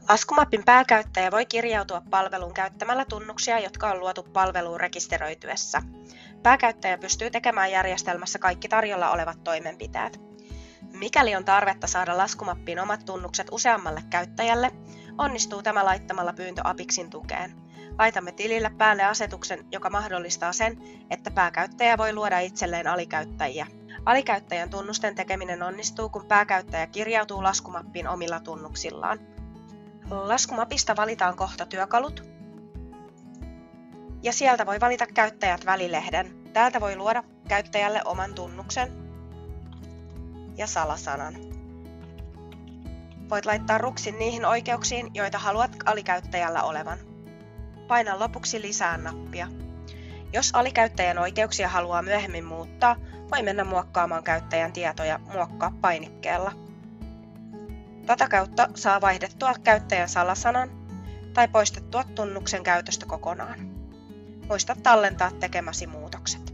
Laskumapin pääkäyttäjä voi kirjautua palveluun käyttämällä tunnuksia, jotka on luotu palveluun rekisteröityessä. Pääkäyttäjä pystyy tekemään järjestelmässä kaikki tarjolla olevat toimenpiteet. Mikäli on tarvetta saada laskumappiin omat tunnukset useammalle käyttäjälle, onnistuu tämä laittamalla pyyntö Apixin tukeen. Laitamme tilille päälle asetuksen, joka mahdollistaa sen, että pääkäyttäjä voi luoda itselleen alikäyttäjiä. Alikäyttäjän tunnusten tekeminen onnistuu, kun pääkäyttäjä kirjautuu laskumappiin omilla tunnuksillaan. Laskumapista valitaan kohta työkalut ja sieltä voi valita käyttäjät välilehden. Täältä voi luoda käyttäjälle oman tunnuksen ja salasanan. Voit laittaa ruksin niihin oikeuksiin, joita haluat alikäyttäjällä olevan. Paina lopuksi lisää nappia. Jos alikäyttäjän oikeuksia haluaa myöhemmin muuttaa, voi mennä muokkaamaan käyttäjän tietoja muokkaa painikkeella. Tätä kautta saa vaihdettua käyttäjän salasanan tai poistettua tunnuksen käytöstä kokonaan. Muista tallentaa tekemäsi muutokset.